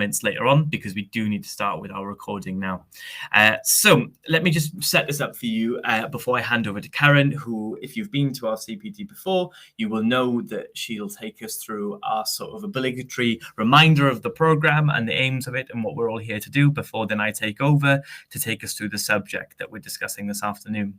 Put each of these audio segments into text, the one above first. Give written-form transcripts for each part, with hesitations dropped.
minutes later on, because we do need to start with our recording now. So let me just set this up for you before I hand over to Karen, who, if you've been to our CPD before, you will know that she'll take us through our sort of obligatory reminder of the program and the aims of it and what we're all here to do, before then I take over to take us through the subject that we're discussing this afternoon.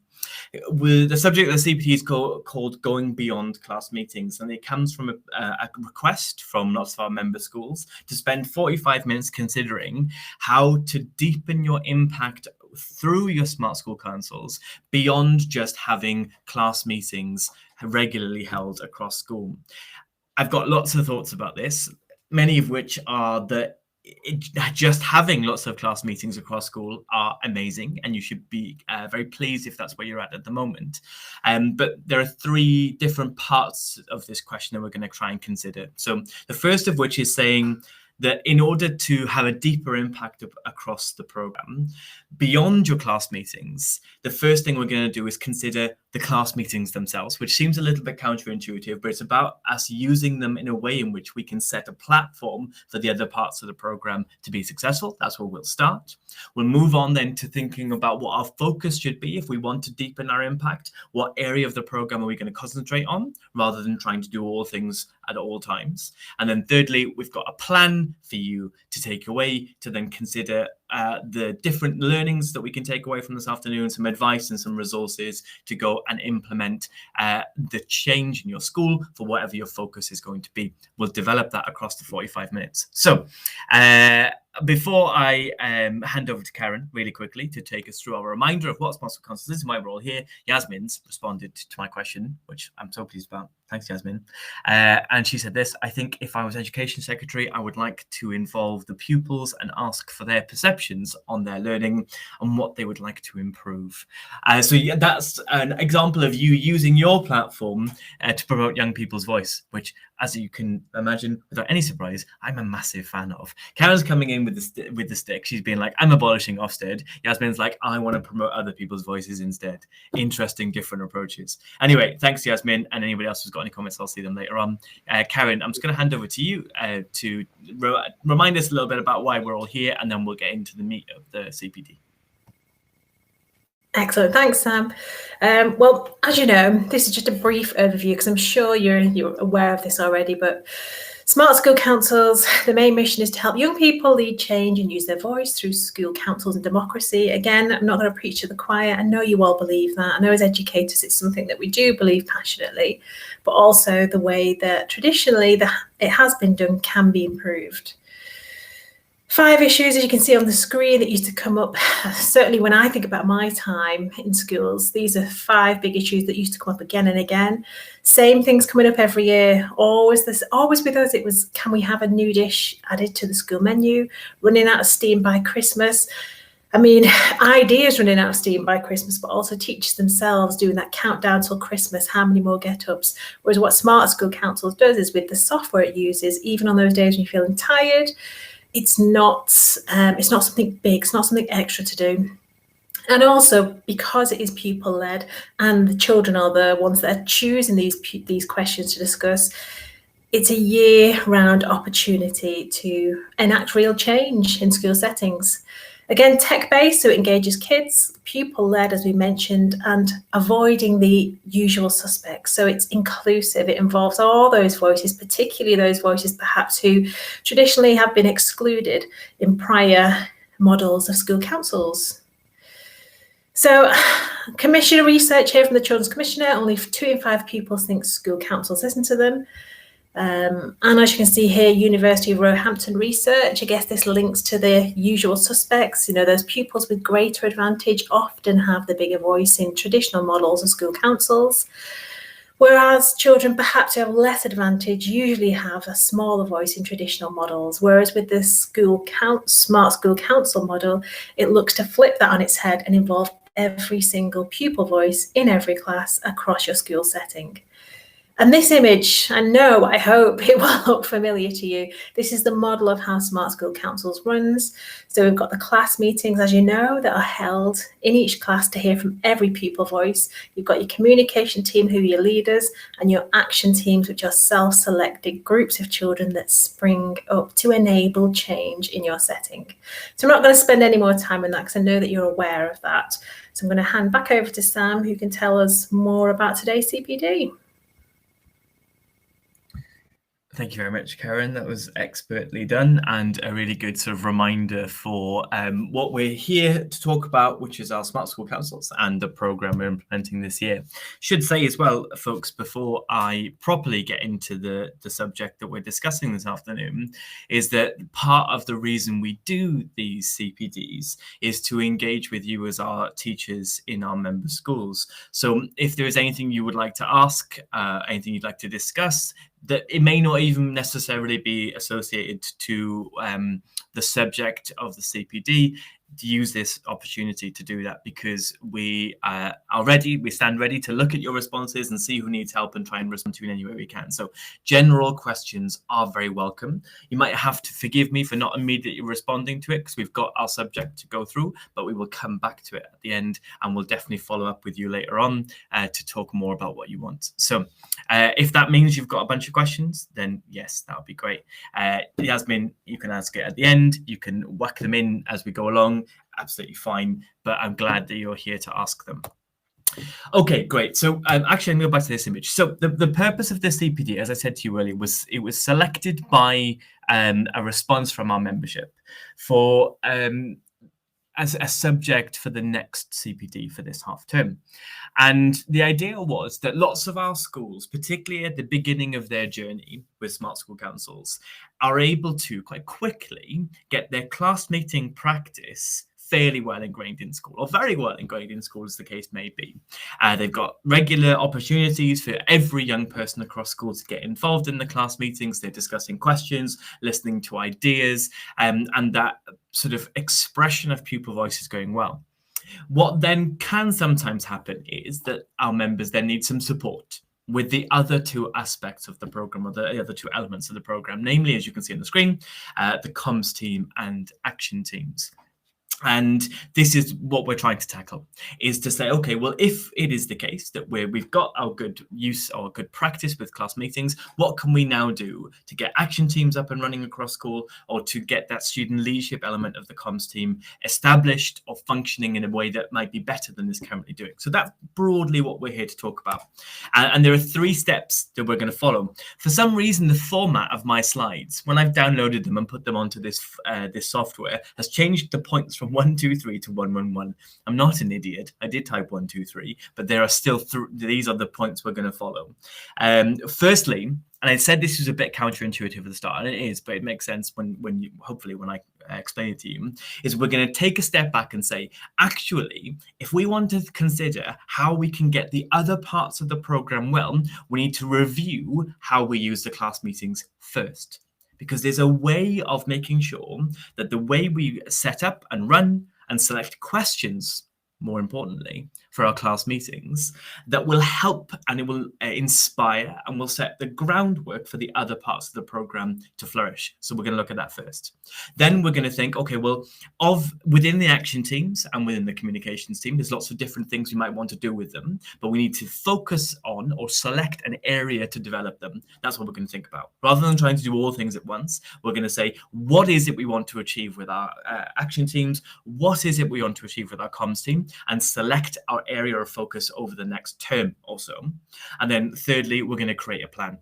The subject of the CPD is called Going Beyond Class Meetings, and it comes from a request from lots of our member schools to spend 45 minutes considering how to deepen your impact through your Smart School Councils beyond just having class meetings regularly held across school. I've got lots of thoughts about this, many of which are that just having lots of class meetings across school are amazing, and you should be very pleased if that's where you're at the moment. But there are three different parts of this question that we're going to try and consider. So the first of which is saying that in order to have a deeper impact across the program, beyond your class meetings, the first thing we're going to do is consider the class meetings themselves, which seems a little bit counterintuitive, but it's about us using them in a way in which we can set a platform for the other parts of the program to be successful. That's where we'll start. We'll move on then to thinking about what our focus should be if we want to deepen our impact. What area of the program are we going to concentrate on, rather than trying to do all things at all times? And then thirdly, we've got a plan for you to take away to then consider the different learnings that we can take away from this afternoon, some advice and some resources to go and implement the change in your school for whatever your focus is going to be. We'll develop that across the 45 minutes. So before I hand over to Karen really quickly to take us through our reminder of what Smart School Councils is and my role here, Yasmin's responded to my question, which I'm so pleased about. Thanks, Yasmin. And she said this: I think if I was Education Secretary, I would like to involve the pupils and ask for their perceptions on their learning and what they would like to improve. So yeah, that's an example of you using your platform to promote young people's voice, which, as you can imagine, without any surprise, I'm a massive fan of. Karen's coming in with the stick. She's been like, I'm abolishing Ofsted. Yasmin's like, I want to promote other people's voices instead. Interesting, different approaches. Anyway, thanks, Yasmin. And anybody else who's got any comments, I'll see them later on. Karen, I'm just going to hand over to you to remind us a little bit about why we're all here, and then we'll get into the meat of the CPD. Excellent. Thanks, Sam. Well, as you know, this is just a brief overview because I'm sure you're aware of this already, but Smart School Councils, the main mission is to help young people lead change and use their voice through school councils and democracy. Again, I'm not going to preach to the choir. I know you all believe that. I know as educators, it's something that we do believe passionately, but also the way that traditionally it has been done can be improved. 5 issues, as you can see on the screen, that used to come up, certainly when I think about my time in schools, these are 5 big issues that used to come up again and again. Same things coming up every year. Always with us, it was, can we have a new dish added to the school menu? Running out of steam by Christmas. I mean, ideas running out of steam by Christmas, but also teachers themselves doing that countdown till Christmas, how many more get-ups? Whereas what Smart School Councils does is, with the software it uses, even on those days when you're feeling tired, it's not something big, it's not something extra to do. And also, because it is pupil-led and the children are the ones that are choosing these questions to discuss, it's a year-round opportunity to enact real change in school settings. Again, tech-based, so it engages kids, pupil-led, as we mentioned, and avoiding the usual suspects. So it's inclusive. It involves all those voices, particularly those voices perhaps who traditionally have been excluded in prior models of school councils. So commissioner research here from the Children's Commissioner, only 2 in 5 pupils think school councils listen to them. And as you can see here, University of Roehampton research, I guess this links to the usual suspects. You know, those pupils with greater advantage often have the bigger voice in traditional models of school councils, whereas children perhaps who have less advantage usually have a smaller voice in traditional models. Whereas with the Smart School Council model, it looks to flip that on its head and involve every single pupil voice in every class across your school setting. And this image, I hope it will look familiar to you. This is the model of how Smart School Councils runs. So we've got the class meetings, as you know, that are held in each class to hear from every pupil voice. You've got your communication team, who are your leaders, and your action teams, which are self-selected groups of children that spring up to enable change in your setting. So I'm not going to spend any more time on that because I know that you're aware of that. So I'm going to hand back over to Sam, who can tell us more about today's CPD. Thank you very much, Karen. That was expertly done and a really good sort of reminder for what we're here to talk about, which is our Smart School Councils and the programme we're implementing this year. Should say as well, folks, before I properly get into the subject that we're discussing this afternoon, is that part of the reason we do these CPDs is to engage with you as our teachers in our member schools. So if there is anything you would like to ask, anything you'd like to discuss, that it may not even necessarily be associated to the subject of the CPD, to use this opportunity to do that, because we are ready, we stand ready to look at your responses and see who needs help and try and respond to in any way we can. So general questions are very welcome. You might have to forgive me for not immediately responding to it because we've got our subject to go through, but we will come back to it at the end and we'll definitely follow up with you later on to talk more about what you want. So if that means you've got a bunch of questions, then yes, that would be great. Yasmin, you can ask it at the end. You can whack them in as we go along. Absolutely fine, but I'm glad that you're here to ask them. Okay, great. So actually, I'm going to go back to this image. So the purpose of the CPD, as I said to you earlier, was it was selected by a response from our membership for as a subject for the next CPD for this half term. And the idea was that lots of our schools, particularly at the beginning of their journey with Smart School Councils, are able to quite quickly get their class meeting practice fairly well ingrained in school, or very well ingrained in school, as the case may be. They've got regular opportunities for every young person across school to get involved in the class meetings. They're discussing questions, listening to ideas, and that sort of expression of pupil voice is going well. What then can sometimes happen is that our members then need some support with the other two aspects of the program, or the other two elements of the program, namely, as you can see on the screen, the comms team and action teams. And this is what we're trying to tackle, is to say, okay, well, if it is the case that we've got our good use or good practice with class meetings, what can we now do to get action teams up and running across school, or to get that student leadership element of the comms team established or functioning in a way that might be better than it's currently doing? So that's broadly what we're here to talk about. And there are 3 steps that we're going to follow. For some reason, the format of my slides, when I've downloaded them and put them onto this software, has changed the points from 1, 2, 3 to 1, 1, 1. I'm not an idiot. I did type 1, 2, 3, but there are still these are the points we're going to follow. Firstly, and I said this was a bit counterintuitive at the start, and it is, but it makes sense when I explain it to you, is we're going to take a step back and say, actually, if we want to consider how we can get the other parts of the program well, we need to review how we use the class meetings first. Because there's a way of making sure that the way we set up and run and select questions, more importantly, for our class meetings, that will help and it will inspire and will set the groundwork for the other parts of the program to flourish. So we're going to look at that first. Then we're going to think, okay, well, within the action teams and within the communications team, there's lots of different things we might want to do with them, but we need to focus on or select an area to develop them. That's what we're going to think about. Rather than trying to do all things at once, we're going to say, what is it we want to achieve with our action teams? What is it we want to achieve with our comms team? And select our area of focus over the next term also. And then thirdly, we're going to create a plan.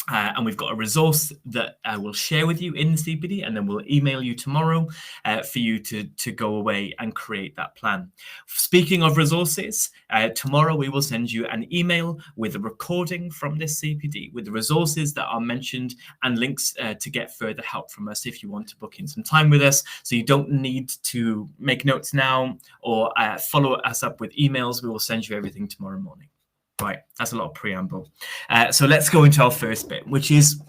And we've got a resource that I will share with you in the CPD, and then we'll email you tomorrow for you to go away and create that plan. Speaking of resources, tomorrow we will send you an email with a recording from this CPD with the resources that are mentioned and links to get further help from us if you want to book in some time with us. So you don't need to make notes now or follow us up with emails. We will send you everything tomorrow morning. Right, that's a lot of preamble. So let's go into our first bit, which is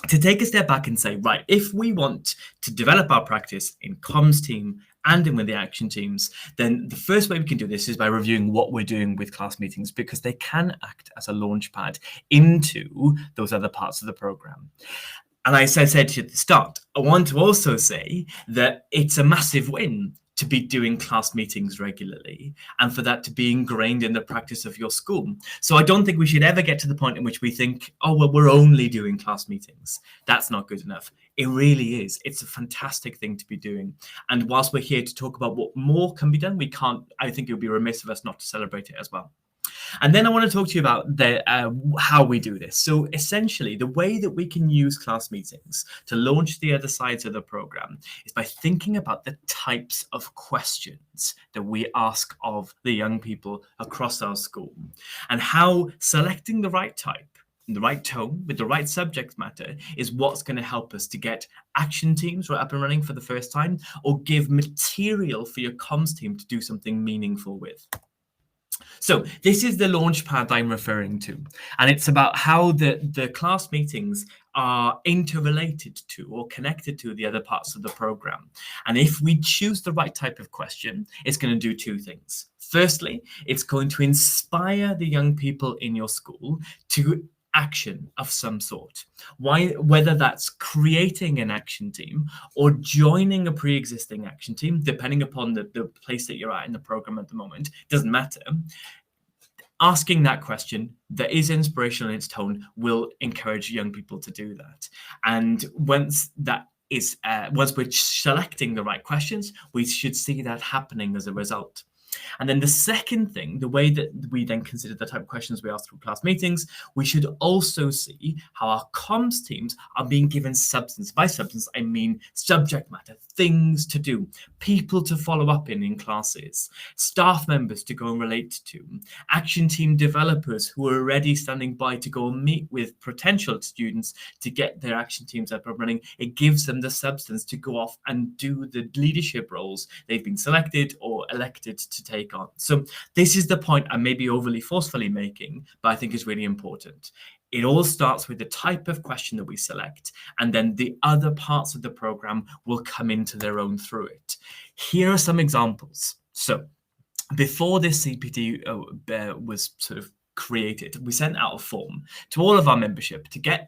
to take a step back and say, right, if we want to develop our practice in comms team and in with the action teams, then the first way we can do this is by reviewing what we're doing with class meetings, because they can act as a launch pad into those other parts of the program. And as I said to you at the start, I want to also say that it's a massive win to be doing class meetings regularly and for that to be ingrained in the practice of your school. So I don't think we should ever get to the point in which we think, oh, well, we're only doing class meetings. That's not good enough. It really is. It's a fantastic thing to be doing. And whilst we're here to talk about what more can be done, I think it would be remiss of us not to celebrate it as well. And then I want to talk to you about how we do this. So essentially, the way that we can use class meetings to launch the other sides of the program is by thinking about the types of questions that we ask of the young people across our school, and how selecting the right type, in the right tone, with the right subject matter, is what's going to help us to get action teams right up and running for the first time, or give material for your comms team to do something meaningful with. So this is the launch pad I'm referring to, and it's about how the class meetings are interrelated to or connected to the other parts of the program. And if we choose the right type of question, it's going to do two things. Firstly, it's going to inspire the young people in your school to action of some sort. Whether that's creating an action team or joining a pre-existing action team, depending upon the place that you're at in the program at the moment, doesn't matter. Asking that question that is inspirational in its tone will encourage young people to do that. And once we're selecting the right questions, we should see that happening as a result. And then the second thing, the way that we then consider the type of questions we ask through class meetings, we should also see how our comms teams are being given substance. By substance, I mean subject matter, things to do, people to follow up in classes, staff members to go and relate to, action team developers who are already standing by to go and meet with potential students to get their action teams up and running. It gives them the substance to go off and do the leadership roles they've been selected or elected to take on. So this is the point I may be overly forcefully making, but I think is really important. It all starts with the type of question that we select, and then the other parts of the program will come into their own through it. Here are some examples. So before this CPD was sort of created, we sent out a form to all of our membership to get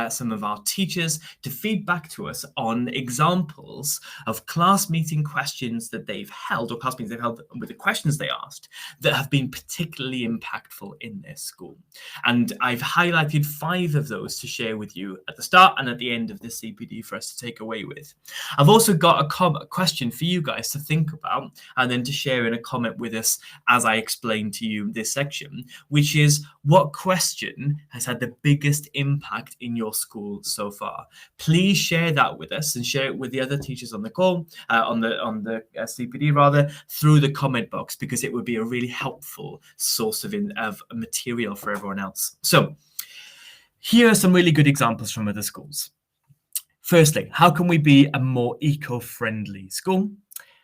some of our teachers to feed back to us on examples of class meeting questions that they've held, or class meetings they've held with the questions they asked, that have been particularly impactful in their school. And I've highlighted 5 of those to share with you at the start and at the end of this CPD for us to take away with. I've also got a question for you guys to think about and then to share in a comment with us as I explain to you this section, which is, what question has had the biggest impact in your school so far? Please share that with us and share it with the other teachers on the call, on the CPD rather, through the comment box, because it would be a really helpful source of material for everyone else. So here are some really good examples from other schools. Firstly, how can we be a more eco-friendly school?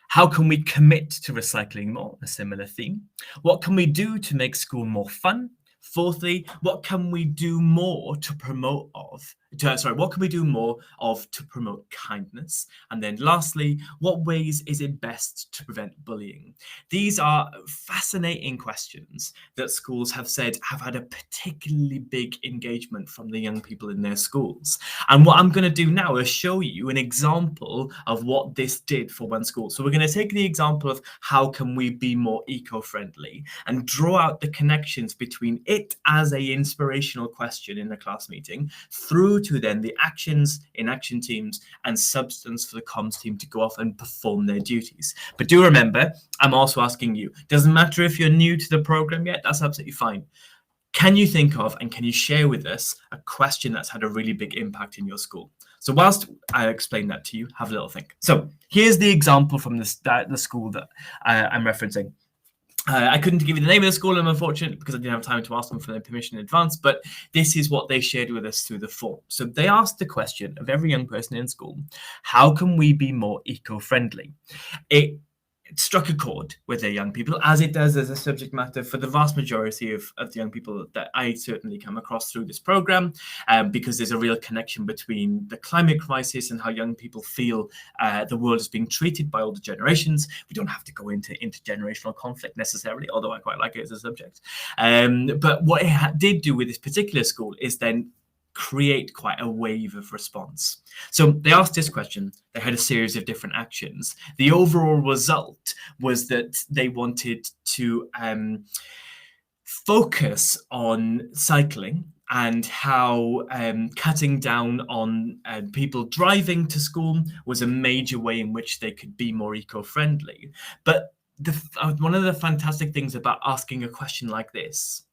How can we commit to recycling more? A similar theme. What can we do to make school more fun? Fourthly, what can we do more to promote kindness? And then lastly, what ways is it best to prevent bullying? These are fascinating questions that schools have said have had a particularly big engagement from the young people in their schools. And what I'm going to do now is show you an example of what this did for one school. So we're going to take the example of how can we be more eco-friendly and draw out the connections between it as a inspirational question in a class meeting through to then the actions in action teams and substance for the comms team to go off and perform their duties. But do remember, I'm also asking you, doesn't matter if you're new to the program yet, that's absolutely fine. Can you think of and can you share with us a question that's had a really big impact in your school? So whilst I explain that to you, have a little think. So here's the example from the school that I'm referencing. I couldn't give you the name of the school, I'm unfortunate, because I didn't have time to ask them for their permission in advance, but this is what they shared with us through the form. So they asked the question of every young person in school, how can we be more eco-friendly? struck a chord with their young people, as it does as a subject matter for the vast majority of the young people that I certainly come across through this program, because there's a real connection between the climate crisis and how young people feel the world is being treated by older generations. We don't have to go into intergenerational conflict necessarily, although I quite like it as a subject. But what it did do with this particular school is then create quite a wave of response. So they asked this question, they had a series of different actions. The overall result was that they wanted to focus on cycling and how cutting down on people driving to school was a major way in which they could be more eco-friendly. But one of the fantastic things about asking a question like this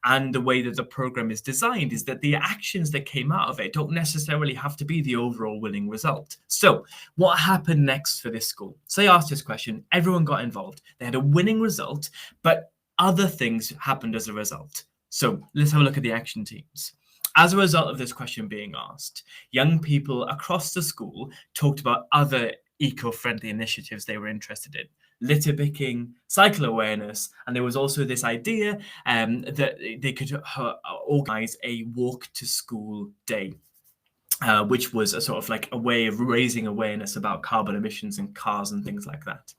and the way that the program is designed is that the actions that came out of it don't necessarily have to be the overall winning result. So what happened next for this school? So they asked this question, everyone got involved. They had a winning result, but other things happened as a result. So let's have a look at the action teams. As a result of this question being asked, young people across the school talked about other eco-friendly initiatives they were interested in. Litter picking, cycle awareness, and there was also this idea that they could organize a walk to school day, which was a sort of like a way of raising awareness about carbon emissions in cars and things like that.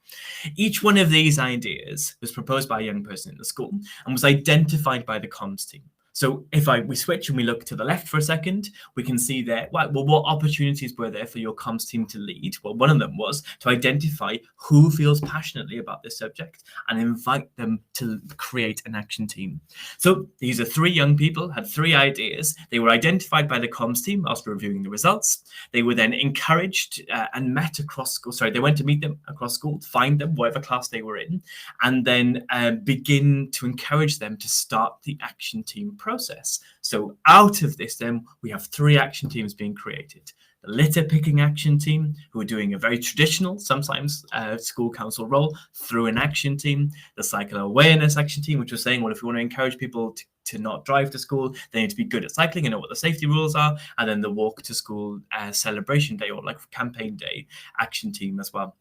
Each one of these ideas was proposed by a young person in the school and was identified by the comms team. So if we switch and we look to the left for a second, we can see there, well, what opportunities were there for your comms team to lead? Well, one of them was to identify who feels passionately about this subject and invite them to create an action team. So these are 3 young people, had 3 ideas. They were identified by the comms team after reviewing the results. They were then encouraged and met across school. Sorry, they went to meet them across school, find them, whatever class they were in, and then begin to encourage them to start the action team process. So out of this, then we have 3 action teams being created. The litter picking action team, who are doing a very traditional, sometimes school council role through an action team. The cycle awareness action team, which was saying, well, if we want to encourage people to not drive to school, they need to be good at cycling and know what the safety rules are. And then the walk to school celebration day, or like campaign day action team as well.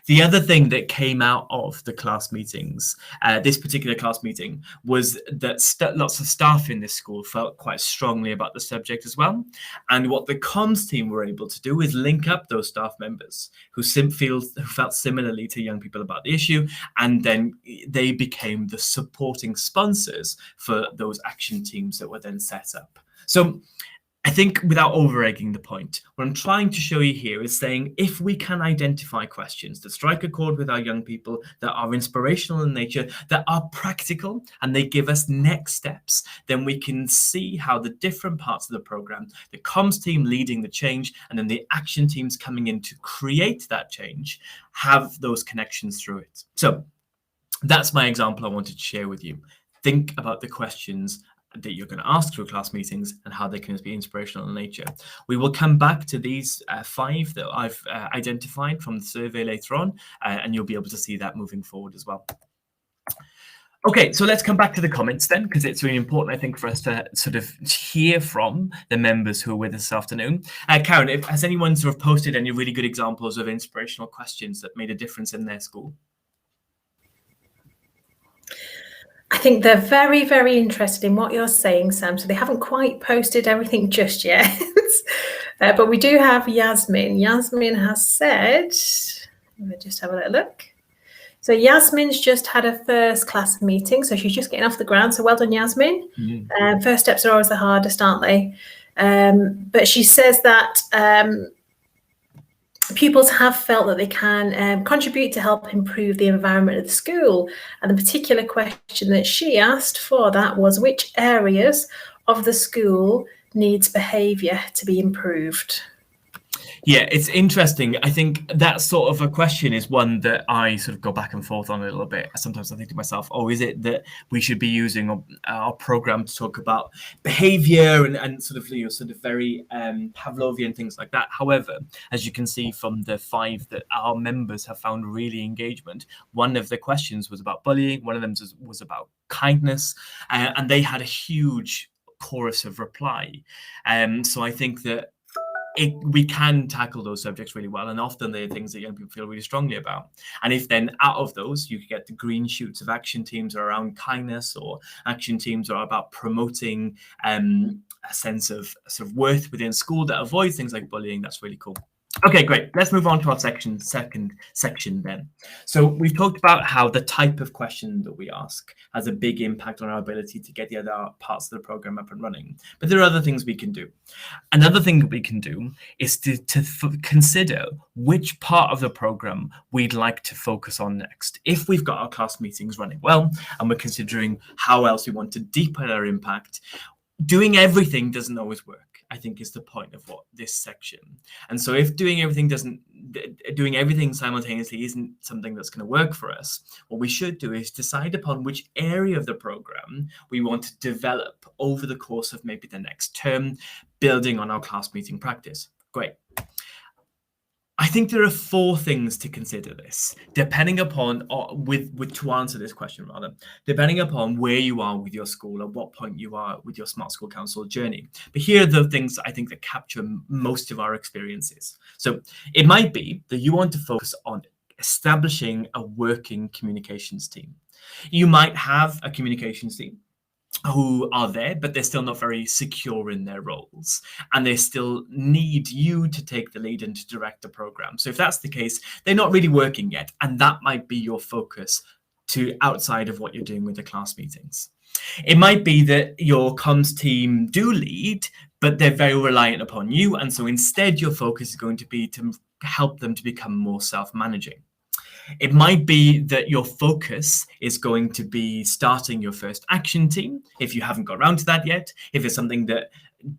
The other thing that came out of the class meetings, this particular class meeting, was that lots of staff in this school felt quite strongly about the subject as well. And what the comms team were able to do is link up those staff members who felt similarly to young people about the issue, and then they became the supporting sponsors for those action teams that were then set up. So I think, without over-egging the point, what I'm trying to show you here is saying, if we can identify questions that strike a chord with our young people, that are inspirational in nature, that are practical, and they give us next steps, then we can see how the different parts of the program, the comms team leading the change, and then the action teams coming in to create that change, have those connections through it. So that's my example I wanted to share with you. Think about the questions that you're going to ask through class meetings and how they can be inspirational in nature. We will come back to these 5 that I've identified from the survey later on, and you'll be able to see that moving forward as well. Okay, so let's come back to the comments then, because it's really important, I think, for us to sort of hear from the members who are with us this afternoon. Karen, has anyone sort of posted any really good examples of inspirational questions that made a difference in their school? I think they're very, very interested in what you're saying, Sam. So they haven't quite posted everything just yet. But we do have Yasmin. Yasmin has said, let me just have a little look. So Yasmin's just had her first class meeting. So she's just getting off the ground. So well done, Yasmin. Mm-hmm. First steps are always the hardest, aren't they? But she says that pupils have felt that they can contribute to help improve the environment of the school. And the particular question that she asked for that was, which areas of the school needs behaviour to be improved? Yeah, it's interesting. I think that sort of a question is one that I sort of go back and forth on a little bit. Sometimes I think to myself, oh, is it that we should be using our program to talk about behavior and sort of, you know, sort of very Pavlovian things like that. However, as you can see from the 5 that our members have found really engagement, one of the questions was about bullying, one of them was about kindness, and they had a huge chorus of reply. So I think that we can tackle those subjects really well, and often they're things that young people feel really strongly about. And if then out of those you get the green shoots of action teams around kindness, or action teams are about promoting a sense of sort of worth within school that avoids things like bullying, that's really cool. Okay, great. Let's move on to our second section then. So we've talked about how the type of question that we ask has a big impact on our ability to get the other parts of the program up and running. But there are other things we can do. Another thing that we can do is to consider which part of the program we'd like to focus on next. If we've got our class meetings running well, and we're considering how else we want to deepen our impact, doing everything doesn't always work, I think, is the point of what this section. And so if doing everything simultaneously isn't something that's going to work for us, what we should do is decide upon which area of the program we want to develop over the course of maybe the next term, building on our class meeting practice. Great. I think there are 4 things to consider this, depending upon, to answer this question rather, depending upon where you are with your school, at what point you are with your Smart School Council journey. But here are the things I think that capture most of our experiences. So it might be that you want to focus on establishing a working communications team. You might have a communications team who are there, but they're still not very secure in their roles, and they still need you to take the lead and to direct the program. So if that's the case, they're not really working yet, and that might be your focus to outside of what you're doing with the class meetings. It might be that your comms team do lead, but they're very reliant upon you, and so instead your focus is going to be to help them to become more self-managing. It might be that your focus is going to be starting your first action team, if you haven't got around to that yet. If it's something that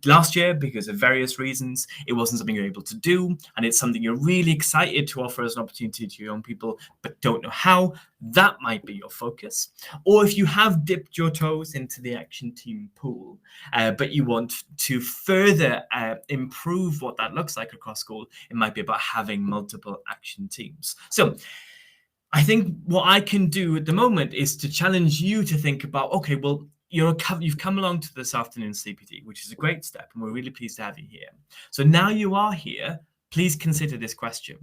last year, because of various reasons, it wasn't something you're able to do, and it's something you're really excited to offer as an opportunity to your young people, but don't know how, that might be your focus. Or if you have dipped your toes into the action team pool, but you want to further improve what that looks like across school, it might be about having multiple action teams. So I think what I can do at the moment is to challenge you to think about, okay, well, you've come along to this afternoon's CPD, which is a great step, and we're really pleased to have you here. So now you are here, please consider this question.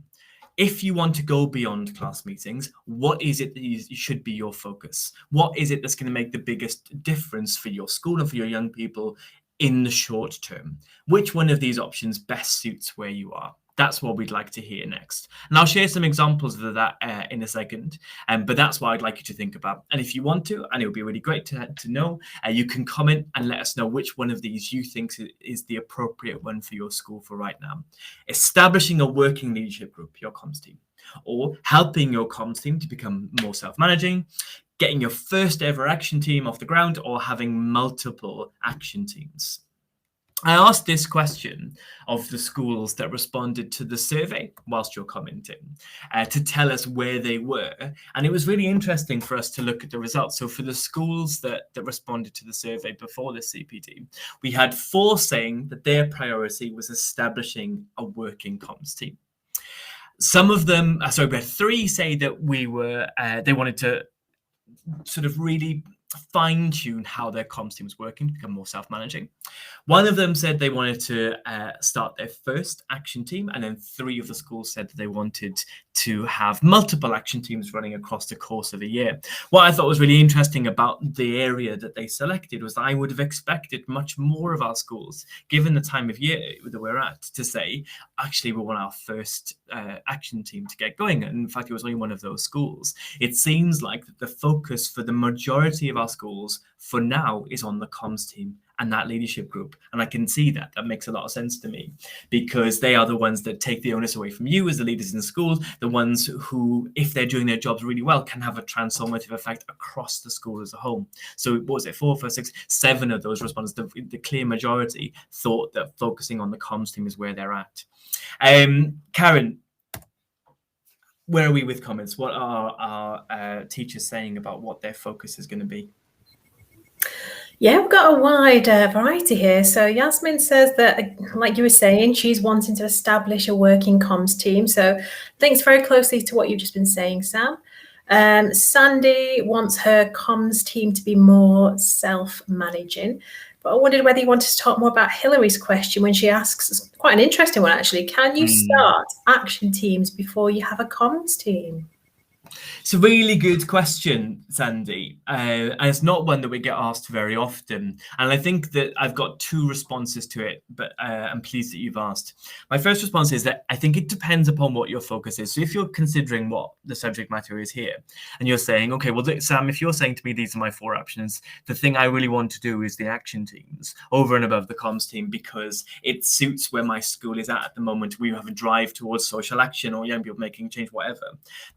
If you want to go beyond class meetings, what is it that should be your focus? What is it that's going to make the biggest difference for your school and for your young people in the short term? Which one of these options best suits where you are? That's what we'd like to hear next. And I'll share some examples of that in a second, but that's what I'd like you to think about. And if you want to, and it would be really great to know, you can comment and let us know which one of these you think is the appropriate one for your school for right now. Establishing a working leadership group, your comms team, or helping your comms team to become more self-managing, getting your first ever action team off the ground, or having multiple action teams. I asked this question of the schools that responded to the survey whilst you're commenting to tell us where they were. And it was really interesting for us to look at the results. So for the schools that responded to the survey before the CPD, we had 4 saying that their priority was establishing a working comms team. Some of them, we had 3 say that they wanted to sort of really fine-tune how their comms team was working to become more self-managing. One of them said they wanted to start their first action team, and then 3 of the schools said that they wanted to have multiple action teams running across the course of a year. What I thought was really interesting about the area that they selected was I would have expected much more of our schools, given the time of year that we're at, to say, actually, we want our first action team to get going. And in fact, it was only one of those schools. It seems like the focus for the majority of our schools for now is on the comms team and that leadership group. And I can see that. That makes a lot of sense to me, because they are the ones that take the onus away from you as the leaders in the schools, the ones who, if they're doing their jobs really well, can have a transformative effect across the school as a whole. So what was it, 4, 5, 6, 7 of those respondents, the clear majority, thought that focusing on the comms team is where they're at. Karen, where are we with comments? What are our teachers saying about what their focus is going to be? Yeah, we've got a wide variety here. So Yasmin says that, like you were saying, she's wanting to establish a working comms team. So links very closely to what you've just been saying, Sam. Sandy wants her comms team to be more self-managing. But I wondered whether you wanted to talk more about Hillary's question when she asks, quite an interesting one actually, can you start action teams before you have a comms team? It's a really good question, Sandy. And it's not one that we get asked very often. And I think that I've got two responses to it, but I'm pleased that you've asked. My first response is that I think it depends upon what your focus is. So if you're considering what the subject matter is here, and you're saying, okay, well, Sam, if you're saying to me, these are my 4 options, the thing I really want to do is the action teams over and above the comms team because it suits where my school is at the moment. We have a drive towards social action or young people making change, whatever.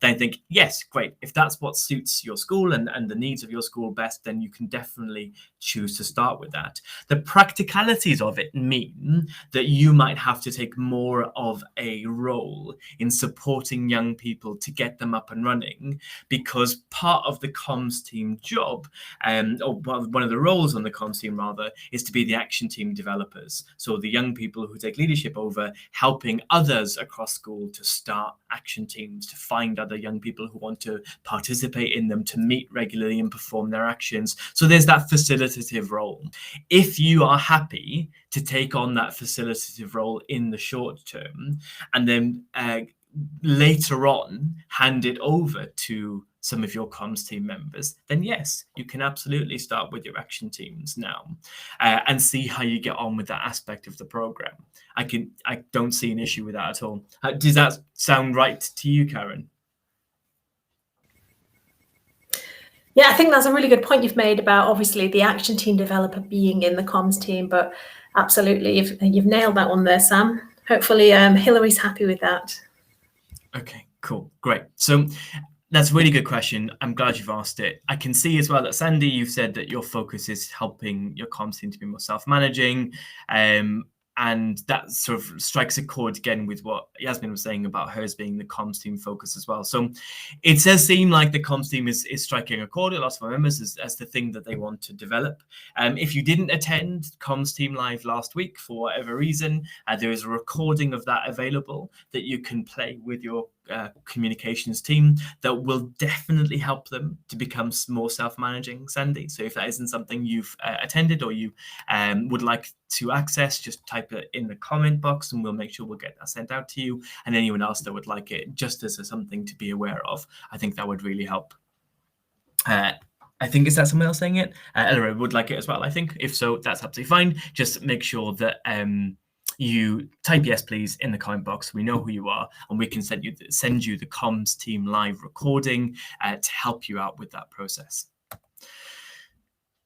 Then I think, yes, great. If that's what suits your school and the needs of your school best, then you can definitely choose to start with that. The practicalities of it mean that you might have to take more of a role in supporting young people to get them up and running, because part of the comms team job, or one of the roles on the comms team rather, is to be the action team developers. So the young people who take leadership over helping others across school to start action teams, to find other young people who want to participate in them, to meet regularly and perform their actions. So there's that facilitative role. If you are happy to take on that facilitative role in the short term and then later on hand it over to some of your comms team members, then yes, you can absolutely start with your action teams now and see how you get on with that aspect of the program. I don't see an issue with that at all. Does that sound right to you, Karen? Yeah, I think that's a really good point you've made about obviously the action team developer being in the comms team, but absolutely, you've nailed that one there, Sam. Hopefully Hillary's happy with that. Okay, cool, great. So that's a really good question. I'm glad you've asked it. I can see as well that, Sandy, you've said that your focus is helping your comms team to be more self-managing. And that sort of strikes a chord again with what Yasmin was saying about hers being the comms team focus as well. So it does seem like the comms team is striking a chord with lots of our members as the thing that they want to develop. If you didn't attend comms team live last week for whatever reason, there is a recording of that available that you can play with your communications team that will definitely help them to become more self-managing, Sandy. So if that isn't something you've attended or you would like to access, just type it in the comment box and we'll make sure we'll get that sent out to you. And anyone else that would like it, just as something to be aware of, I think that would really help. I think, is that someone else saying it? Ella would like it as well, I think. If so, that's absolutely fine. Just make sure that you type yes please in the comment box. We know who you are and we can send you the comms team live recording to help you out with that process.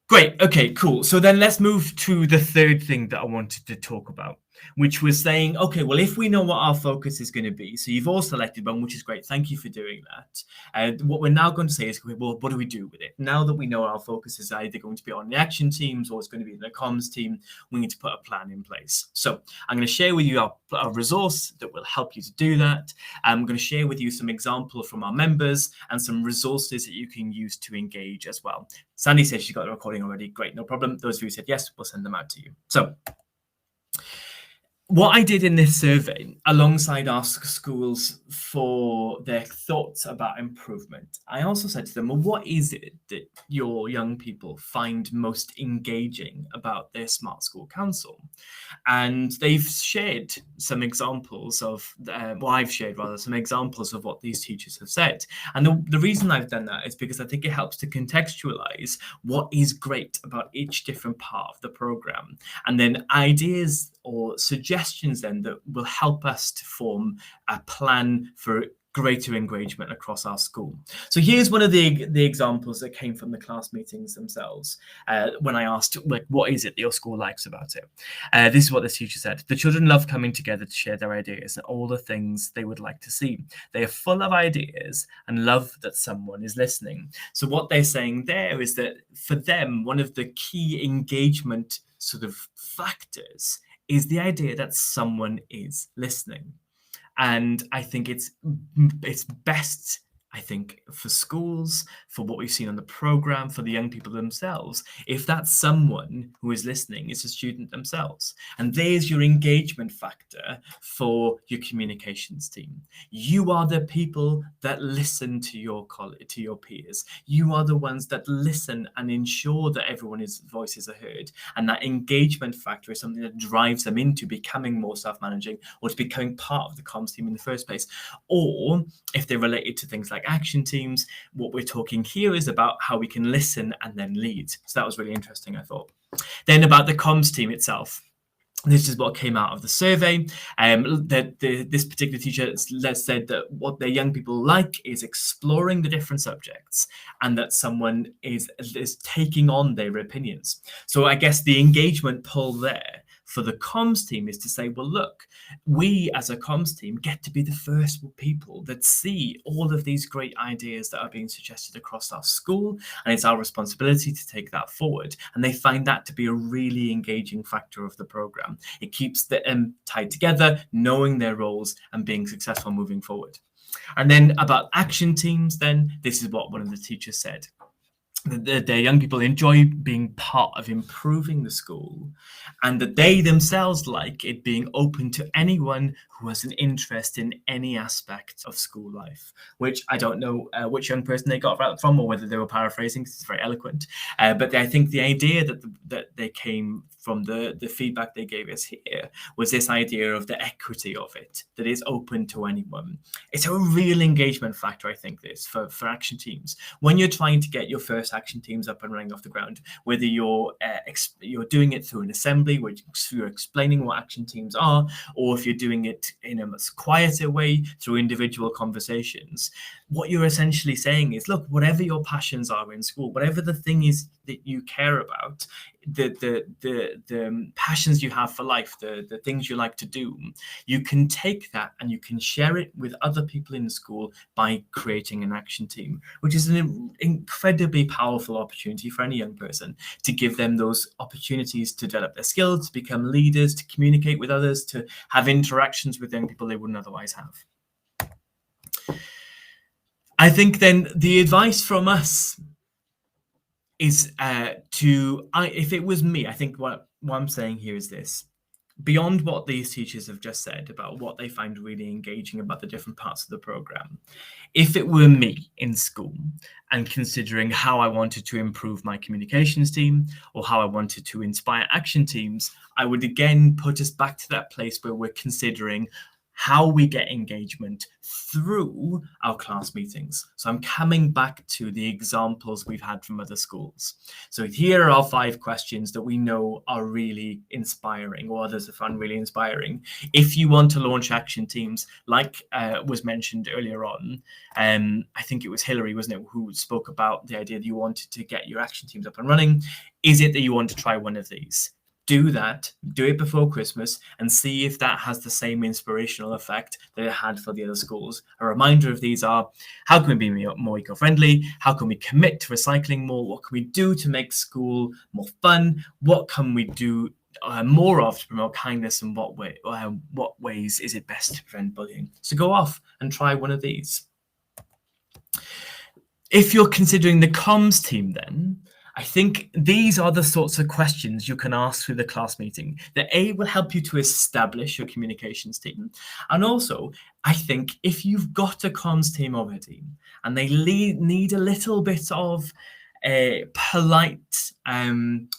Great. Okay, cool. So then let's move to the third thing that I wanted to talk about, which was saying, okay, well, if we know what our focus is going to be, so you've all selected one, which is great. Thank you for doing that. And what we're now going to say is, well, what do we do with it? Now that we know our focus is either going to be on the action teams or it's going to be in the comms team, we need to put a plan in place. So I'm going to share with you our resource that will help you to do that. I'm going to share with you some examples from our members and some resources that you can use to engage as well. Sandy said she got the recording already. Great, no problem. Those of you who said yes, we'll send them out to you. So what I did in this survey, alongside Ask Schools for their thoughts about improvement, I also said to them, well, what is it that your young people find most engaging about their Smart School Council? And they've shared some examples of, I've shared rather, some examples of what these teachers have said. And the reason I've done that is because I think it helps to contextualize what is great about each different part of the program. And then ideas or suggestions then that will help us to form a plan for greater engagement across our school. So here's one of the examples that came from the class meetings themselves when I asked, like, what is it that your school likes about it? This is what the teacher said. The children love coming together to share their ideas and all the things they would like to see. They are full of ideas and love that someone is listening. So what they're saying there is that for them, one of the key engagement sort of factors is the idea that someone is listening. And I think it's best, I think for schools, for what we've seen on the program, for the young people themselves, if that's someone who is listening, it's a student themselves. And there's your engagement factor for your communications team. You are the people that listen to your peers. You are the ones that listen and ensure that everyone's voices are heard. And that engagement factor is something that drives them into becoming more self-managing or to becoming part of the comms team in the first place. Or if they're related to things like action teams, what we're talking here is about how we can listen and then lead. So that was really interesting, I thought. Then about the comms team itself. This is what came out of the survey. This particular teacher said that what their young people like is exploring the different subjects, and that someone is taking on their opinions. So I guess the engagement pull there for the comms team is to say, well, look, we as a comms team get to be the first people that see all of these great ideas that are being suggested across our school, and it's our responsibility to take that forward. And they find that to be a really engaging factor of the program. It keeps them tied together, knowing their roles and being successful moving forward. And then about action teams, then this is what one of the teachers said. Their young people enjoy being part of improving the school, and that they themselves like it being open to anyone who has an interest in any aspect of school life, which I don't know which young person they got that from or whether they were paraphrasing, because it's very eloquent. But I think the idea that they came from the feedback they gave us here was this idea of the equity of it, that is open to anyone. It's a real engagement factor, I think, this for action teams. When you're trying to get your first action teams up and running off the ground, whether you're doing it through an assembly where you're explaining what action teams are, or if you're doing it in a much quieter way through individual conversations, what you're essentially saying is, look, whatever your passions are in school, whatever the thing is that you care about, the passions you have for life, the things you like to do, you can take that and you can share it with other people in the school by creating an action team, which is an incredibly powerful opportunity for any young person to give them those opportunities to develop their skills, to become leaders, to communicate with others, to have interactions with young people they wouldn't otherwise have. I think then the advice from us is if it was me, I think what I'm saying here is this. Beyond what these teachers have just said about what they find really engaging about the different parts of the program, if it were me in school and considering how I wanted to improve my communications team or how I wanted to inspire action teams, I would again put us back to that place where we're considering how we get engagement through our class meetings. So I'm coming back to the examples we've had from other schools. So here are our 5 questions that we know are really inspiring, or others have found really inspiring. If you want to launch action teams, like was mentioned earlier on, I think it was Hillary, wasn't it, who spoke about the idea that you wanted to get your action teams up and running. Is it that you want to try one of these? Do that, do it before Christmas, and see if that has the same inspirational effect that it had for the other schools. A reminder of these are, how can we be more eco-friendly? How can we commit to recycling more? What can we do to make school more fun? What can we do more of to promote kindness, and what ways is it best to prevent bullying? So go off and try one of these. If you're considering the comms team then, I think these are the sorts of questions you can ask through the class meeting that will help you to establish your communications team. And also, I think if you've got a comms team already and they need a little bit of polite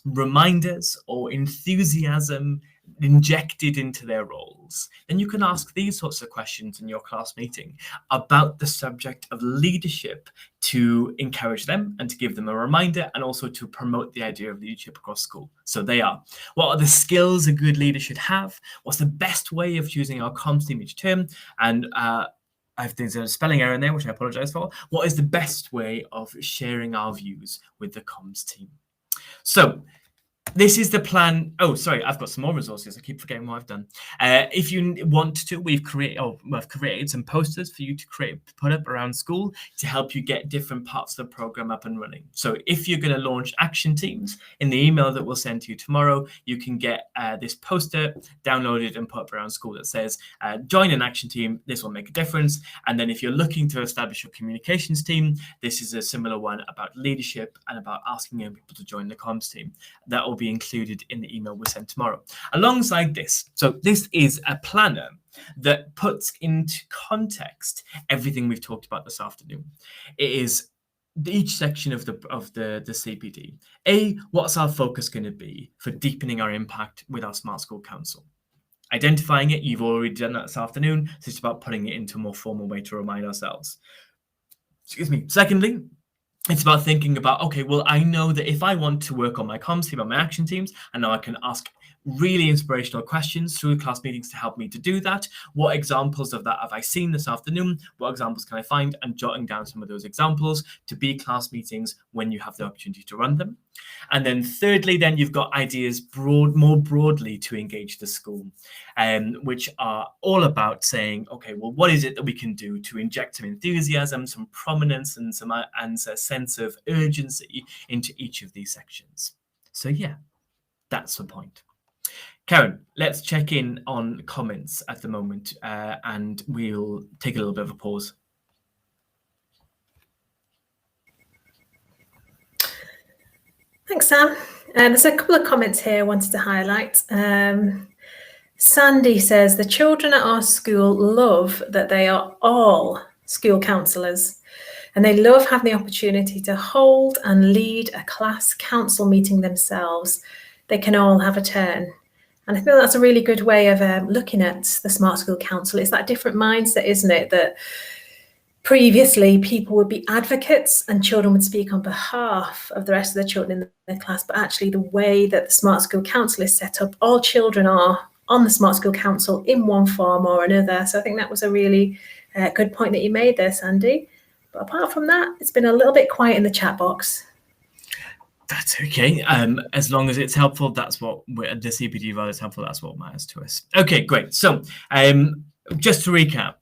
reminders or enthusiasm injected into their roles, then you can ask these sorts of questions in your class meeting about the subject of leadership to encourage them and to give them a reminder, and also to promote the idea of leadership across school. So they are, what are the skills a good leader should have? What's the best way of choosing our comms team each term? And there's a spelling error in there, which I apologize for. What is the best way of sharing our views with the comms team? So this is the plan. Oh, sorry, I've got some more resources. I keep forgetting what I've done. If you want to, we've created some posters for you to put up around school to help you get different parts of the program up and running. So if you're going to launch action teams, in the email that we'll send to you tomorrow, you can get this poster downloaded and put up around school that says, join an action team, this will make a difference. And then if you're looking to establish your communications team, this is a similar one about leadership and about asking young people to join the comms team. That will be included in the email we send tomorrow. Alongside this, so this is a planner that puts into context everything we've talked about this afternoon. It is each section of the CPD. What's our focus going to be for deepening our impact with our Smart School Council? Identifying it, you've already done that this afternoon, so it's about putting it into a more formal way to remind ourselves. Excuse me. Secondly, it's about thinking about, okay, well, I know that if I want to work on my comms team, on my action teams, and now I can ask really inspirational questions through class meetings to help me to do that. What examples of that have I seen this afternoon? What examples can I find? And jotting down some of those examples to be class meetings when you have the opportunity to run them. And then thirdly, then you've got ideas more broadly to engage the school, which are all about saying, okay, well, what is it that we can do to inject some enthusiasm, some prominence, and a sense of urgency into each of these sections. So yeah, that's the point. Karen, let's check in on comments at the moment, and we'll take a little bit of a pause. Thanks, Sam. There's a couple of comments here I wanted to highlight. Sandy says, the children at our school love that they are all school counsellors, and they love having the opportunity to hold and lead a class council meeting themselves. They can all have a turn. And I feel that's a really good way of looking at the Smart School Council. It's that different mindset, isn't it? That previously people would be advocates and children would speak on behalf of the rest of the children in the class. But actually the way that the Smart School Council is set up, all children are on the Smart School Council in one form or another. So I think that was a really good point that you made there, Sandy. But apart from that, it's been a little bit quiet in the chat box. That's okay. As long as it's helpful, that's what the CPD value is helpful. That's what matters to us. Okay, great. So just to recap,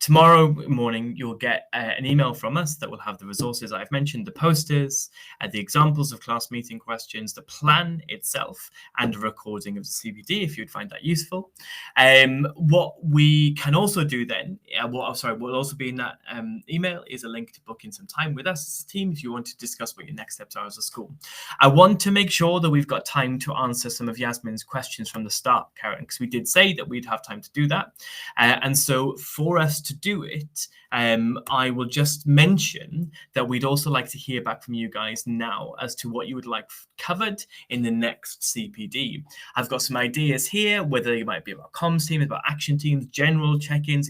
tomorrow morning, you'll get an email from us that will have the resources I've mentioned, the posters, the examples of class meeting questions, the plan itself, and a recording of the CPD, if you'd find that useful. What we can also do then, what will also be in that email is a link to book in some time with us as a team if you want to discuss what your next steps are as a school. I want to make sure that we've got time to answer some of Yasmin's questions from the start, Karen, because we did say that we'd have time to do that. And so for us to do it, I will just mention that we'd also like to hear back from you guys now as to what you would like covered in the next CPD. I've got some ideas here, whether it might be about comms teams, about action teams, general check-ins,